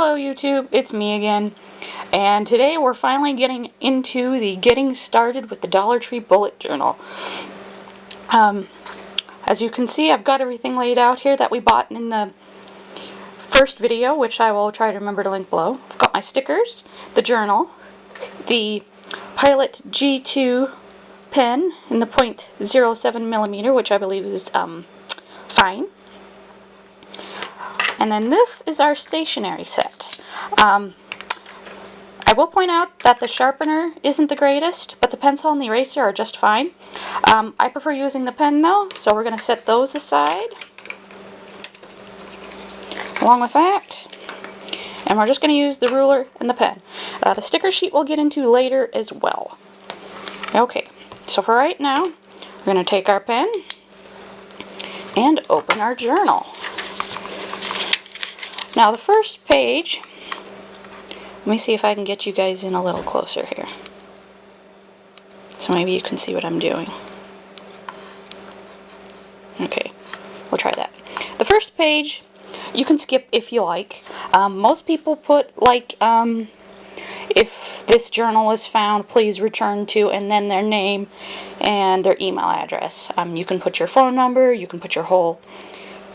Hello YouTube, it's me again, and today we're finally getting into the getting started with the Dollar Tree bullet journal. As you can see, I've got everything laid out here that we bought in the first video, which I will try to remember to link below. I've got my stickers, the journal, the Pilot G2 pen in the .07mm, which I believe is fine. And then this is our stationery set. I will point out that the sharpener isn't the greatest, but the pencil and the eraser are just fine. I prefer using the pen though, so we're going to set those aside along with that. And we're just going to use the ruler and the pen. The sticker sheet we'll get into later as well. Okay, so for right now, we're going to take our pen and open our journal. Now the first page, let me see if I can get you guys in a little closer here. So maybe you can see what I'm doing. Okay, we'll try that. The first page, you can skip if you like. Most people put like, if this journal is found, please return to, and then their name and their email address. You can put your phone number, you can put your whole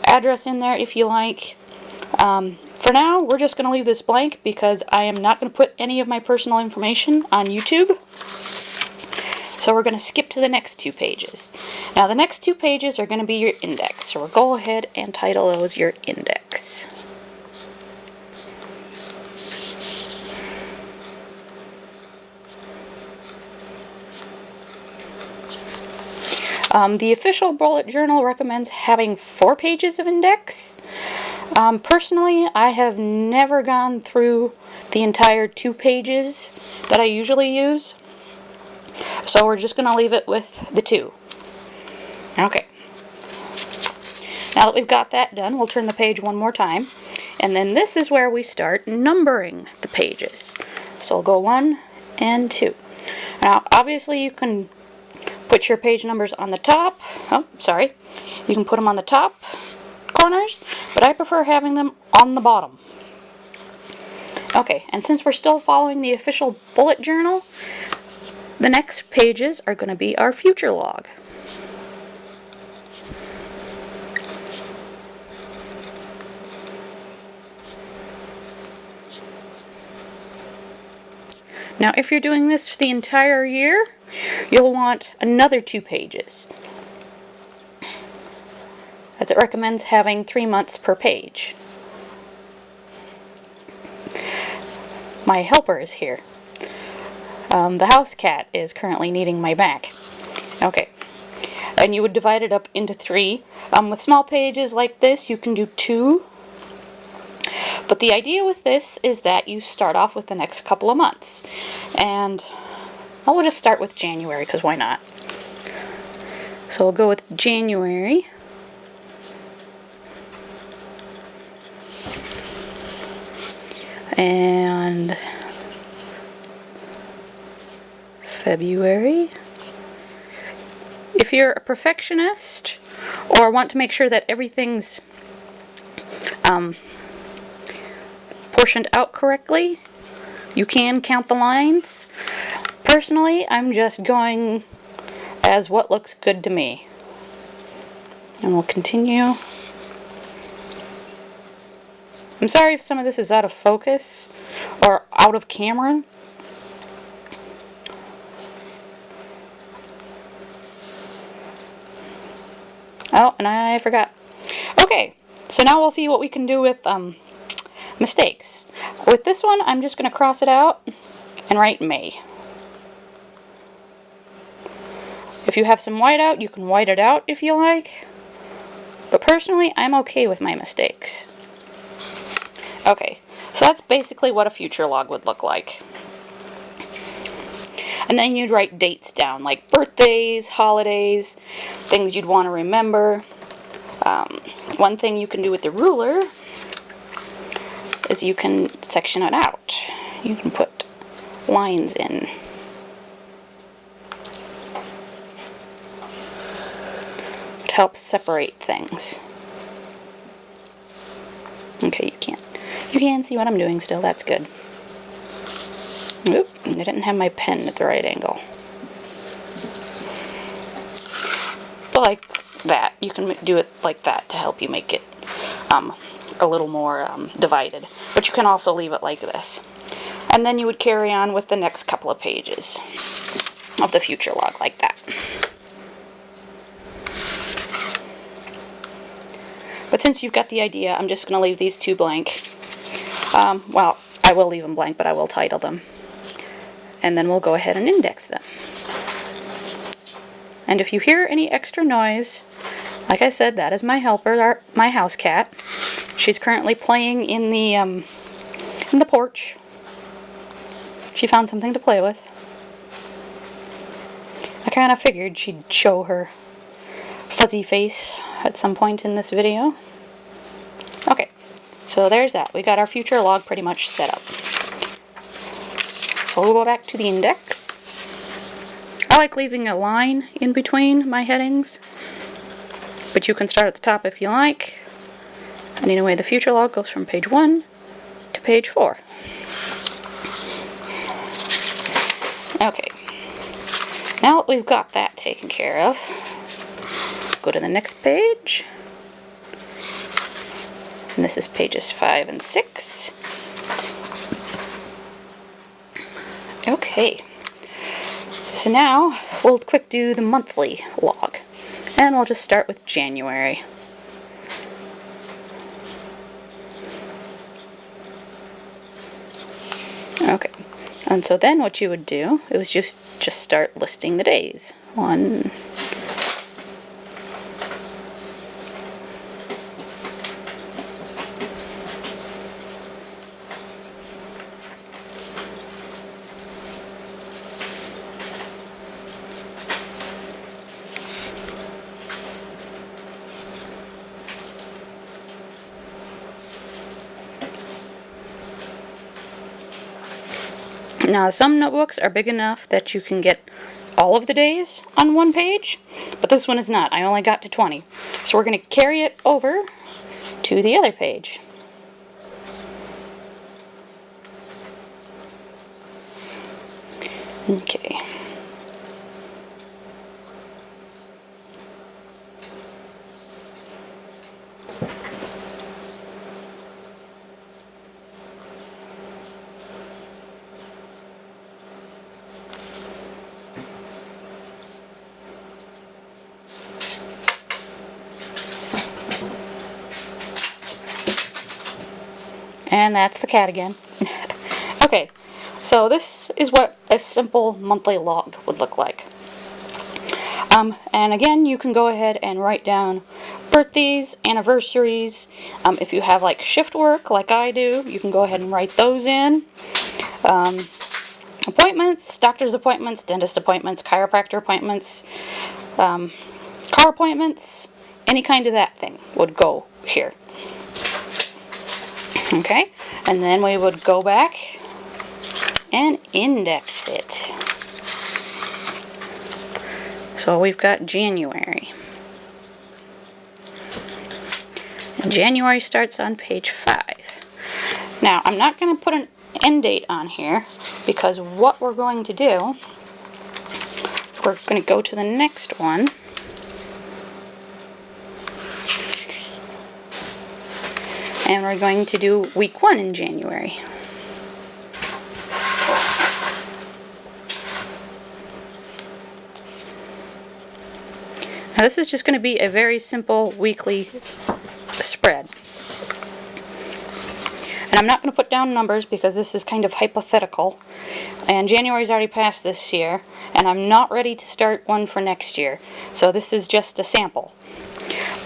address in there if you like. For now, we're just going to leave this blank because I am not going to put any of my personal information on YouTube. So we're going to skip to the next two pages. Now the next two pages are going to be your index. So we'll go ahead and title those your index. The official bullet journal recommends having 4 pages of index. Personally, I have never gone through the entire 2 pages that I usually use. So we're just going to leave it with the 2. Okay. Now that we've got that done, we'll turn the page one more time. And then this is where we start numbering the pages. So we'll go 1 and 2. Now, obviously you can put your page numbers on the top. Oh, sorry. You can put them on the top corners, but I prefer having them on the bottom. Okay, and since we're still following the official bullet journal, the next pages are going to be our future log. Now, if you're doing this for the entire year, you'll want another 2 pages, as it recommends having 3 months per page. My helper is here. The house cat is currently needing my back. Okay, and you would divide it up into 3. With small pages like this, you can do 2. But the idea with this is that you start off with the next couple of months. And we'll just start with January, because why not? So we'll go with January. And February. If you're a perfectionist or want to make sure that everything's portioned out correctly, you can count the lines. Personally, I'm just going as what looks good to me. And we'll continue. I'm sorry if some of this is out of focus or out of camera. Oh, and I forgot. Okay, so now we'll see what we can do with mistakes. With this one, I'm just going to cross it out and write May. If you have some whiteout, you can white it out if you like. But personally, I'm okay with my mistakes. Okay, so that's basically what a future log would look like. And then you'd write dates down, like birthdays, holidays, things you'd want to remember. One thing you can do with the ruler is you can section it out. You can put lines in. It helps separate things. Okay, you can't. You can see what I'm doing still, that's good. Oop, I didn't have my pen at the right angle. But like that, you can do it like that to help you make it a little more divided. But you can also leave it like this. And then you would carry on with the next couple of pages of the future log like that. But since you've got the idea, I'm just going to leave these two blank. Well, I will leave them blank, but I will title them. And then we'll go ahead and index them. And if you hear any extra noise, like I said, that is my helper, my house cat. She's currently playing in the porch. She found something to play with. I kind of figured she'd show her fuzzy face at some point in this video. Okay, so there's that. We got our future log pretty much set up. So we'll go back to the index. I like leaving a line in between my headings, but you can start at the top if you like. And anyway, the future log goes from page 1 to page 4. Okay, now that we've got that taken care of, go to the next page. And this is pages 5 and 6. Okay, so now we'll quick do the monthly log. And we'll just start with January. Okay, and so then what you would do is just start listing the days. 1, Now, some notebooks are big enough that you can get all of the days on one page, but this one is not. I only got to 20. So we're going to carry it over to the other page. Okay. And that's the cat again. Okay, so this is what a simple monthly log would look like. And again, you can go ahead and write down birthdays, anniversaries. If you have like shift work like I do, you can go ahead and write those in. Appointments, doctor's appointments, dentist appointments, chiropractor appointments, car appointments, any kind of that thing would go here. Okay, and then we would go back and index it. So we've got January. And January starts on page 5. Now, I'm not going to put an end date on here because what we're going to do, we're going to go to the next one. And we're going to do week 1 in January. Now this is just going to be a very simple weekly spread. And I'm not going to put down numbers because this is kind of hypothetical. And January's already passed this year, and I'm not ready to start one for next year. So this is just a sample.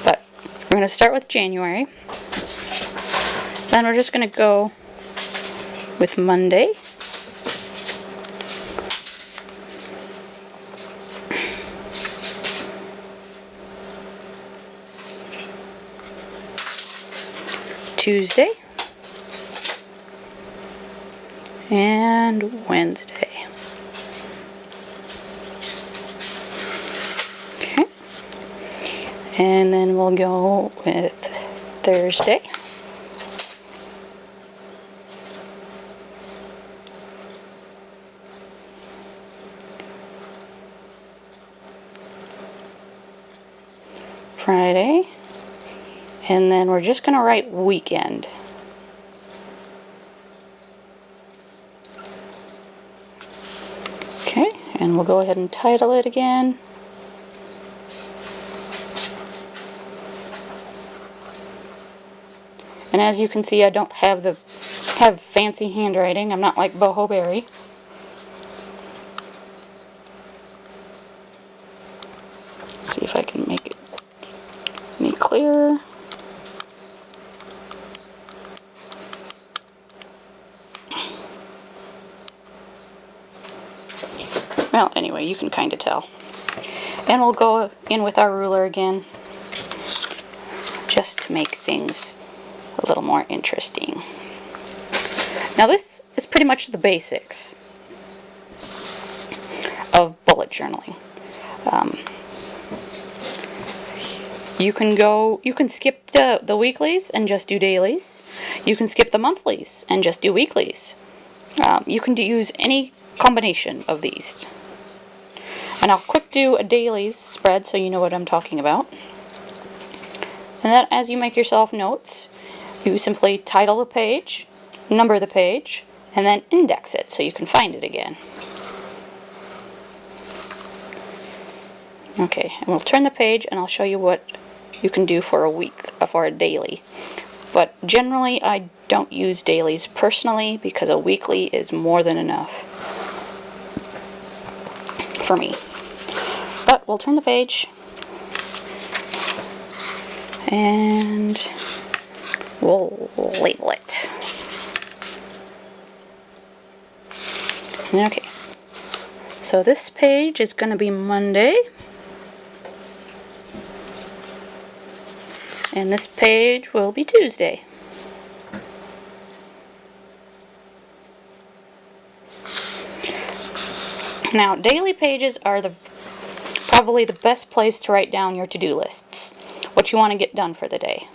But we're going to start with January. Then we're just going to go with Monday. Tuesday. And Wednesday. Okay. And then we'll go with Thursday. Friday, and then we're just going to write weekend. Okay, and we'll go ahead and title it again. And as you can see, I don't have fancy handwriting. I'm not like Boho Berry. See if I can make it any clearer. Well, anyway, you can kind of tell. And we'll go in with our ruler again, just to make things a little more interesting. Now this is pretty much the basics of bullet journaling. You can skip the weeklies and just do dailies. You can skip the monthlies and just do weeklies. You can use any combination of these. And I'll quick do a dailies spread so you know what I'm talking about. And then as you make yourself notes, you simply title the page, number the page, and then index it so you can find it again. Okay, and we'll turn the page and I'll show you what you can do for a week, for a daily. But generally I don't use dailies personally because a weekly is more than enough for me. But we'll turn the page and we'll label it. Okay, so this page is going to be Monday, and this page will be Tuesday. Now, daily pages are probably the best place to write down your to-do lists, what you want to get done for the day.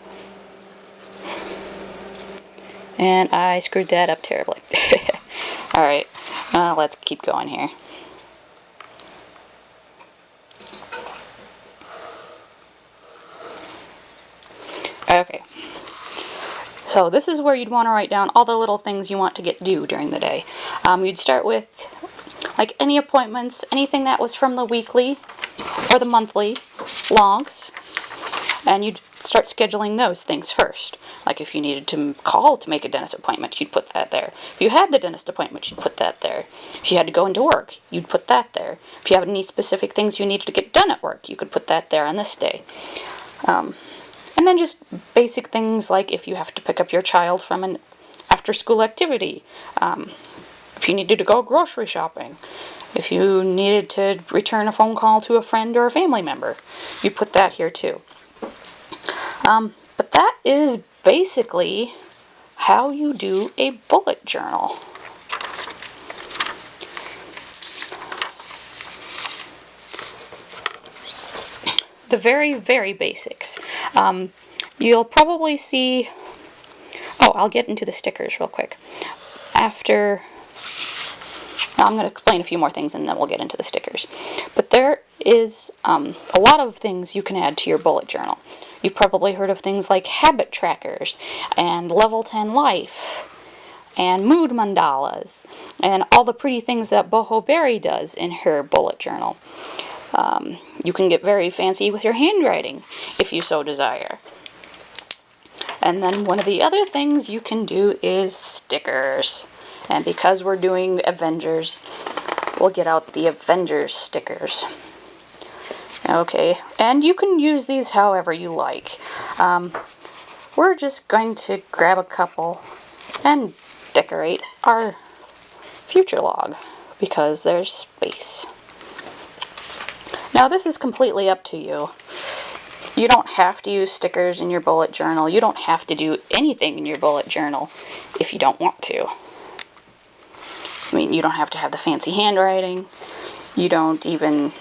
And I screwed that up terribly. Alright, let's keep going here. Okay, so this is where you'd want to write down all the little things you want to get due during the day. You'd start with like any appointments, anything that was from the weekly or the monthly logs, and you'd start scheduling those things first. Like if you needed to call to make a dentist appointment, you'd put that there. If you had the dentist appointment, you'd put that there. If you had to go into work, you'd put that there. If you have any specific things you needed to get done at work, you could put that there on this day. And then just basic things like if you have to pick up your child from an after-school activity, if you needed to go grocery shopping, if you needed to return a phone call to a friend or a family member, you put that here too. But that is basically how you do a bullet journal. The very, very basics. You'll probably see... Oh, I'll get into the stickers real quick. I'm going to explain a few more things and then we'll get into the stickers. But there is a lot of things you can add to your bullet journal. You've probably heard of things like habit trackers and level 10 life and mood mandalas and all the pretty things that Boho Berry does in her bullet journal. You can get very fancy with your handwriting if you so desire. And then one of the other things you can do is stickers. And because we're doing Avengers, we'll get out the Avengers stickers. Okay, and you can use these however you like. We're just going to grab a couple and decorate our future log because there's space. Now this is completely up to you. You don't have to use stickers in your bullet journal. You don't have to do anything in your bullet journal if you don't want to. I mean, you don't have to have the fancy handwriting. You don't even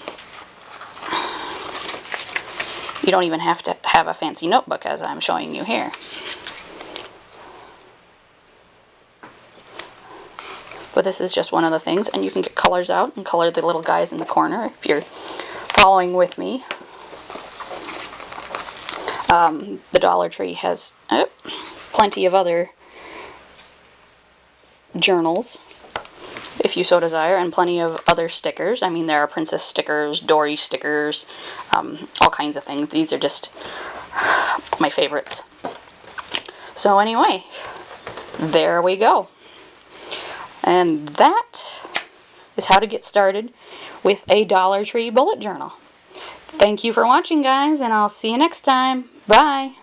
have to have a fancy notebook as I'm showing you here. But this is just one of the things, and you can get colors out and color the little guys in the corner if you're following with me. The Dollar Tree has plenty of other journals, if you so desire, and plenty of other stickers. I mean, there are princess stickers, Dory stickers, all kinds of things. These are just my favorites. So anyway, there we go. And that is how to get started with a Dollar Tree bullet journal. Thank you for watching, guys, and I'll see you next time. Bye!